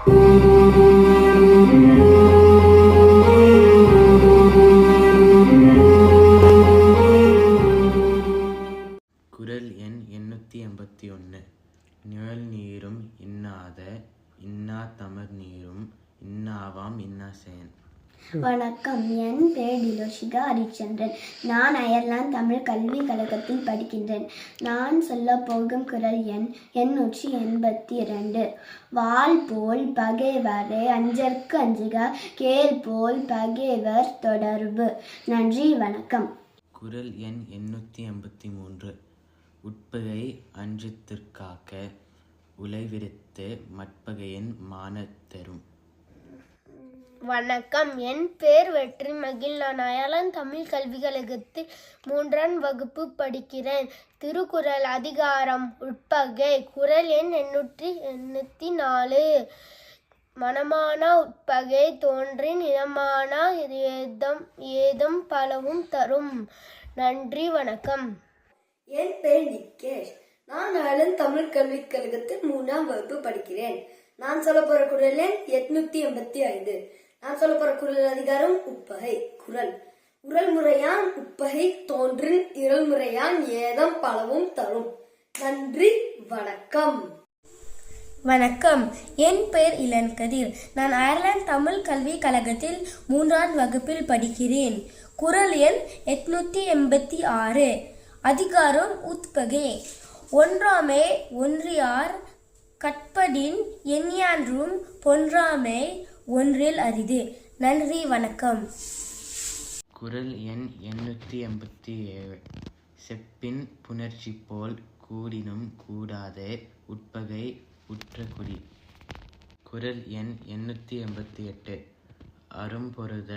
குறள் எண் 881. நிழல் நீரும் இன்னாத இன்னா தமர் நீரும் இன்னாவாம் இன்னா செயன். வணக்கம், என் பெயர் டிலோஷிகா ஹரிச்சந்திரன். நான் அயர்லாந்து தமிழ் கல்விக் கழகத்தில் படிக்கின்றேன். நான் சொல்ல போகும் குறள் எண் 882. வாள் போல் பகைவரை அஞ்சற்கு அஞ்சுக, கேள் போல் பகைவர் தொடர்பு. நன்றி, வணக்கம். குறள் எண் 883. உட்பகை அஞ்சித்திற்காக்க உலைவிரித்து மட்பகையின் மானத்தரும். வணக்கம், என் பேர் வெற்றிமகிழ். நான் அயர்லாந்து தமிழ் கல்விக் கழகத்தில் 3ஆம் வகுப்பு படிக்கிறேன். திருக்குறள் அதிகாரம் உட்பகை. குறள் எண் 884. மனமான உட்பகை தோன்றின் இனமான ஏதம் பலவும் தரும். நன்றி, வணக்கம். என் பெயர் நிக்கேஷ். நான் அயர்லாந்து தமிழ் கல்விக் கழகத்தில் 3ஆம் வகுப்பு படிக்கிறேன். நான் சொல்ல போற குறள் எண் 885. நான் சொல்ல போற குறள் அதிகாரம் உட்பகை. உரல் முறையான் உட்பகை தோன்றின் இருள் முறையான் ஏதம் பலவும் தரும். நன்றி, வணக்கம். வணக்கம், என் பெயர் இளன்கதிர். நான் அயர்லாந்து தமிழ் கல்விக் கழகத்தில் 3ஆம் வகுப்பில் படிக்கிறேன். குறள் எண் 886. அதிகாரம் உட்பகை. ஒன்றாமை ஒன்றியார் கற்படின் எஞ்ஞான்றும் பொன்றாமை ஒன்றில் அரிது. நன்றி, வணக்கம். குறள் எண் 887. செப்பின் புணர்ச்சி போல் கூடினும் கூடாதே உட்பகை உற்ற குடி. குறள் எண் 888. அரும்பொருத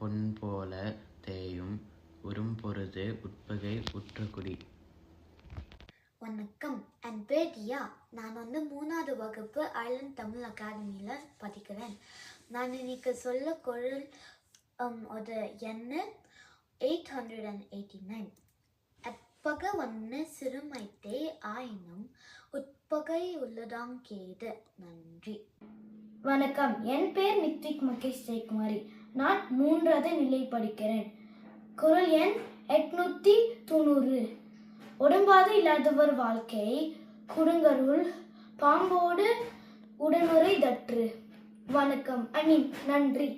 பொன்போல தேயும் உரும்பொருது உட்பகை உற்ற குடி. வணக்கம், என் பேர் தியா. நான் 3ஆவது வகுப்பு அயர்லாந்து தமிழ் அகாடமியில் படிக்கிறேன். நான் இன்னைக்கு சொல்ல குறள் ஒரு எண் 889. அப்பகை ஒன்று சிறுமைத்தே ஆயினும் உட்பகை உள்ளதாம் கேடு. நன்றி. வணக்கம், என் பெயர் நித்விக் மகேஷ் ஜெயக்குமாரி. நான் 3வது நிலை படிக்கிறேன். குறள் எண் 890. உடம்பாது இல்லாதவர் வாழ்க்கை குறுங்கருள் பாம்போடு உடனுரை தற்று. வணக்கம், நன்றி.